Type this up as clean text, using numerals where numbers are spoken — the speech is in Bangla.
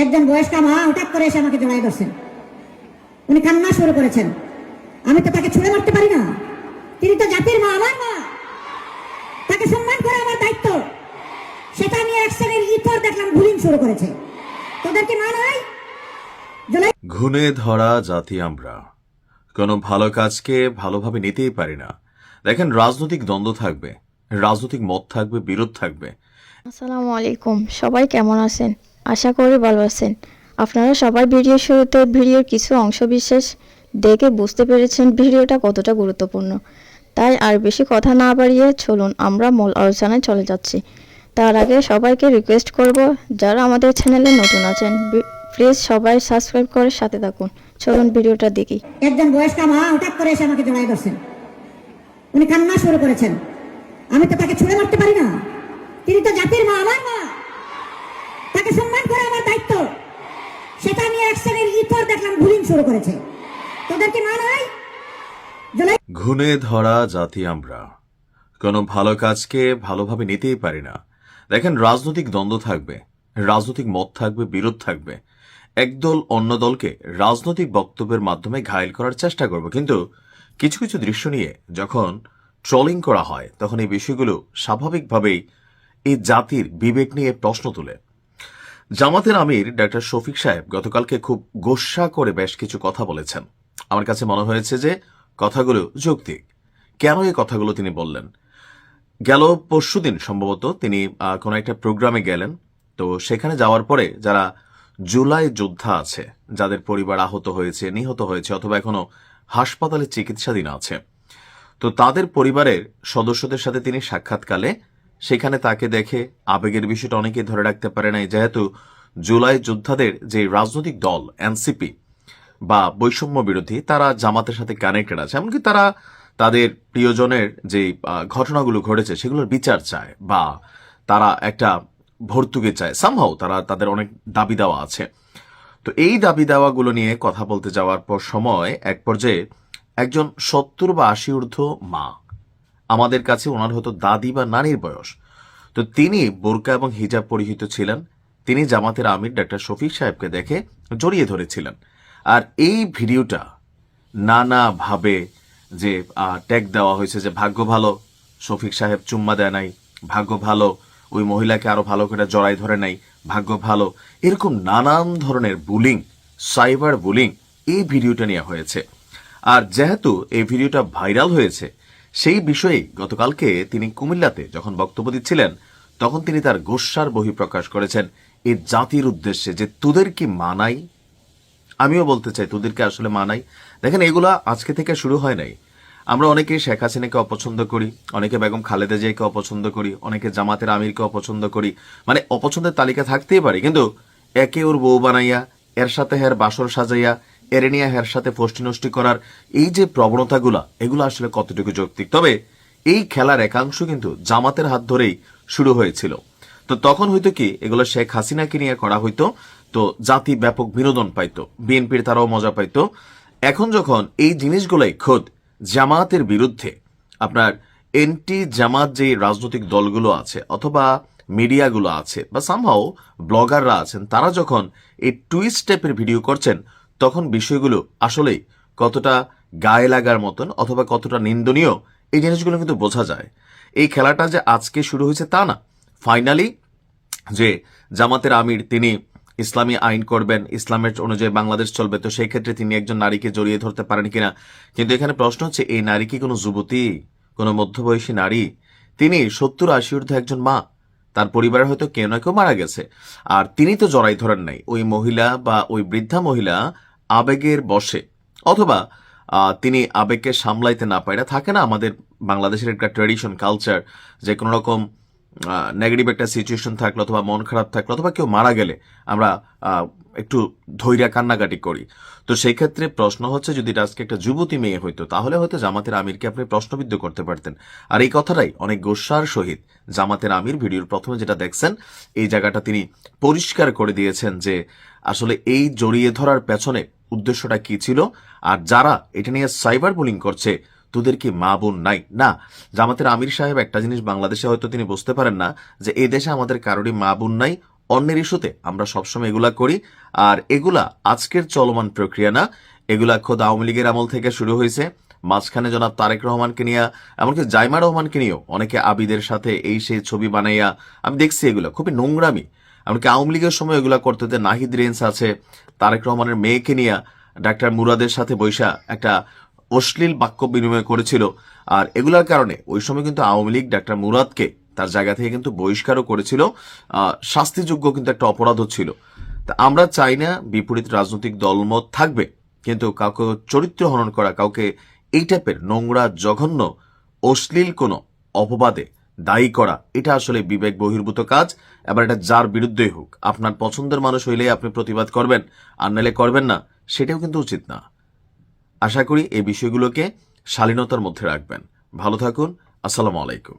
একজন বয়স্কা মা হঠাৎ করে এসে আমাকে জড়াই ধরছেন। উনি কান্না শুরু করেছেন। আমি তো তাকে ছুঁড়ে মারতে পারি না, তিনি তো জাতির মা, আমার মা, তাকে সম্মান করা আমার দায়িত্ব। সেটা নিয়ে এক শ্রেণীর ইতর দেখলাম গুলিং শুরু করেছে। তোদের কি মা নাই? ঘুণে ধরা জাতি আমরা, কোনো ভালো কাজকে ভালোভাবে নিতেই পারি না। দেখেন, রাজনৈতিক দ্বন্দ্ব থাকবে, রাজনৈতিক মত থাকবে, বিরোধ থাকবে। আসসালামু আলাইকুম, সবাই কেমন আছেন? আশা করি ভালো আছেন। আপনারা সবাই ভিডিওর শুরুতে ভিডিওর কিছু অংশ বিশেষ দেখে বুঝতে পেরেছেন ভিডিওটা কতটা গুরুত্বপূর্ণ। তাই আর বেশি কথা না বাড়িয়ে চলুন আমরা মূল আলোচনায় চলে যাচ্ছি। তার আগে সবাইকে রিকোয়েস্ট করব, যারা আমাদের চ্যানেলে নতুন আছেন প্লিজ সবাই সাবস্ক্রাইব করে সাথে থাকুন। চলুন ভিডিওটা দেখি। একজন বয়স্কা মা হঠাৎ করে এসে আমাকে জড়াই ধরছেন। উনি কান্না শুরু করেছেন। আমি তো তাকে ছুঁড়ে মারতে পারি না, তিনি তো জাতির মা, আমার মা, তাকে সম্মান করা আমার দায়িত্ব। সেটা নিয়ে এক শ্রেণীর ইতর দেখলাম গুলিং শুরু করেছে। তোদের কি মা নাই? ঘুণে ধরা জাতি আমরা, কোনো ভালো কাজকে ভালোভাবে নিতেই পারি না। দেখেন, রাজনৈতিক দ্বন্দ্ব থাকবে, রাজনৈতিক মত থাকবে, বিরোধ থাকবে। একদল অন্য দলকে রাজনৈতিক বক্তব্যের মাধ্যমে ঘায়েল করার চেষ্টা করবে, কিন্তু কিছু কিছু দৃশ্য নিয়ে যখন ট্রলিং করা হয় তখন এই বিষয়গুলো স্বাভাবিকভাবেই এই জাতির বিবেক নিয়ে প্রশ্ন তোলে। জামাতের আমির ডক্টর শফিক সাহেব গতকালকে খুব গোস্বা করে বেশ কিছু কথা বলেছেন। আমার কাছে মনে হয়েছে যে কথাগুলো যৌক্তিক। কেন এই কথাগুলো তিনি বললেন? গেল পরশুদিন সম্ভবত তিনি কোনো একটা প্রোগ্রামে গেলেন। তো সেখানে যাওয়ার পরে যারা জুলাই যোদ্ধা আছে, যাদের পরিবার আহত হয়েছে, নিহত হয়েছে অথবা এখনো হাসপাতালে চিকিৎসাধীন আছে, তো তাদের পরিবারের সদস্যদের সাথে তিনি সাক্ষাৎকালে সেখানে তাকে দেখে আবেগের বিষয়টা অনেকে ধরে রাখতে পারে নাই, যেহেতু জুলাই যোদ্ধাদের যে রাজনৈতিক দল এনসিপি বা বৈষম্য বিরোধী, তারা জামাতের সাথে কানেক্টেড আছে, এমনকি তারা তাদের প্রিয়জনের যে ঘটনাগুলো ঘটেছে সেগুলোর বিচার চায় বা তারা একটা ভর্তুকি চায়। সামহাও তারা তাদের অনেক দাবি দেওয়া আছে। তো এই দাবি দেওয়াগুলো নিয়ে কথা বলতে যাওয়ার পর সময় এক পর্যায়ে একজন 70 বা 80 ঊর্ধ্ব মা, আমাদের কাছে ওনার হয়তো দাদি বা নানির বয়স, তো তিনি বোরকা এবং হিজাব পরিহিত ছিলেন। তিনি জামাতের আমির ডক্টর শফিক সাহেবকে দেখে জড়িয়ে ধরেছিলেন। আর এই ভিডিওটা নানাভাবে যে ট্যাগ দেওয়া হয়েছে যে ভাগ্য ভালো শফিক সাহেব চুম্মা দেয় নাই, ভাগ্য ভালো ওই মহিলাকে আরো ভালো করে জড়াই ধরে নাই, ভাগ্য ভালো, এরকম নানান ধরনের বুলিং, সাইবার বুলিং এই ভিডিওটা নিয়ে হয়েছে। আর যেহেতু এই ভিডিওটা ভাইরাল হয়েছে, সেই বিষয়ে গতকালকে তিনি কুমিল্লাতে যখন বক্তব্য দিচ্ছিলেন তখন তিনি তার গোস্বার বহিঃপ্রকাশ করেছেন এই জাতির উদ্দেশ্যে যে তোদের কি মানাই। আমিও বলতে চাই, তোদেরকে আসলে মানাই। দেখেন, এগুলা আজকে থেকে শুরু হয় নাই। আমরা অনেকে শেখ হাসিনাকে অপছন্দ করি, অনেকে বেগম খালেদা জিয়াকে অপছন্দ করি, অনেকে জামাতের আমিরকে অপছন্দ করি, মানে অপছন্দের তালিকা থাকতেই পারে, কিন্তু একে ওর বউ বানাইয়া, এর সাথে হের বাসর সাজাইয়া, এরে নিয়ে হের সাথে ফষ্টি নষ্টি করার এই যে প্রবণতাগুলা, এগুলো আসলে কতটুকু যৌক্তিক? তবে এই খেলার একাংশ কিন্তু জামাতের হাত ধরেই শুরু হয়েছিল। তো তখন হয়তো কি এগুলো শেখ হাসিনাকে নিয়ে করা হইতো, তো জাতি ব্যাপক বিনোদন পাইতো, বিএনপির তারাও মজা পাইতো। এখন যখন এই জিনিসগুলাই খোদ জামাতের বিরুদ্ধে, আপনার এন্টি জামাত যে রাজনৈতিক দলগুলো আছে অথবা মিডিয়াগুলো আছে বা সামহাও ব্লগাররা আছেন, তারা যখন এই টুইস্ট টাইপের ভিডিও করছেন, তখন বিষয়গুলো আসলেই কতটা গায়ে লাগার মতন অথবা কতটা নিন্দনীয় এই জিনিসগুলো কিন্তু বোঝা যায়। এই খেলাটা যে আজকে শুরু হয়েছে তা না। ফাইনালি যে জামাতের আমির তিনি ইসলামী আইন করবেন, ইসলামের অনুযায়ী বাংলাদেশ চলবে, তো সেই ক্ষেত্রে তিনি একজন নারীকে জড়িয়ে ধরতে পারেন কিনা। কিন্তু এখানে প্রশ্ন হচ্ছে, এই নারী কি কোনো যুবতী, কোনো মধ্যবয়সী নারী? তিনি 70-80 ঊর্ধ্ব একজন মা, তার পরিবারের হয়তো কেউ না কেউ মারা গেছে, আর তিনি তো জড়াই ধরেন নাই। ওই মহিলা বা ওই বৃদ্ধা মহিলা আবেগের বশে অথবা তিনি আবেগকে সামলাইতে না পারে, থাকে না আমাদের বাংলাদেশের একটা ট্র্যাডিশন কালচার যে কোনো রকম নেগেটিভ একটা সিচুয়েশন থাকলে অথবা মন খারাপ থাকলে অথবা কেউ মারা গেলে আমরা একটু ধৈর্য কান্নাকাটি করি। তো সেই ক্ষেত্রে প্রশ্ন হচ্ছে, যদি আজকে একটা যুবতী মেয়ে হইতো তাহলে হয়তো জামাতের আমিরকে আপনি প্রশ্নবিদ্ধ করতে পারতেন। আর এই কথাটাই অনেক গোস্বার সহিত জামাতের আমির ভিডিওর প্রথমে যেটা দেখছেন এই জায়গাটা তিনি পরিষ্কার করে দিয়েছেন যে আসলে এই জড়িয়ে ধরার পেছনে উদ্দেশ্যটা কি ছিল। আর যারা এটা নিয়ে সাইবার বুলিং করছে, তোদের কি মা বোন নাই? না, জামাতের আমির সাহেব একটা জিনিস বাংলাদেশে হয়তো তিনি বুঝতে পারেন না যে এই দেশে আমাদের কারোরই মা বোন নাই, অন্যের ইস্যুতে আমরা সবসময় এগুলা করি। আর এগুলা আজকের চলমান প্রক্রিয়া না, এগুলা খোদ আওয়ামী লীগের আমল থেকে শুরু হয়েছে। মাঝখানে জনাব তারেক রহমানকে নিয়ে, এমনকি জাইমা রহমানকে নিয়েও অনেকে আবিদের সাথে এই সেই ছবি বানাইয়া আমি দেখছি, এগুলো খুবই নোংরামি। এমনকি আওয়ামী লীগের সময় এগুলা করতে, নাহিদ রেঞ্জ আছে, তারেক রহমানের মেয়েকে নিয়ে ডাক্তার মুরাদের সাথে বৈশা একটা অশ্লীল বাক্য বিনিময় করেছিল। আর এগুলোর কারণে ওই সময় কিন্তু আওয়ামী লীগ ডাক্তার মুরাদকে তার জায়গা থেকে কিন্তু বহিষ্কারও করেছিল। শাস্তিযোগ্য কিন্তু একটা অপরাধ ছিল। তা আমরা চাই না বিপরীত রাজনৈতিক দলমত থাকবে, কিন্তু কাউকে চরিত্র হনন করা, কাউকে এই টাইপের নোংরা জঘন্য অশ্লীল কোনো অপবাদে দায়ী করা, এটা আসলে বিবেক বহির্ভূত কাজ। এবার এটা যার বিরুদ্ধেই হোক, আপনার পছন্দের মানুষ হইলে আপনি প্রতিবাদ করবেন, আর নাহলে করবেন না, সেটাও কিন্তু উচিত না। আশা করি এই বিষয়গুলোকে শালীনতার মধ্যে রাখবেন। ভালো থাকুন। আসসালামু আলাইকুম।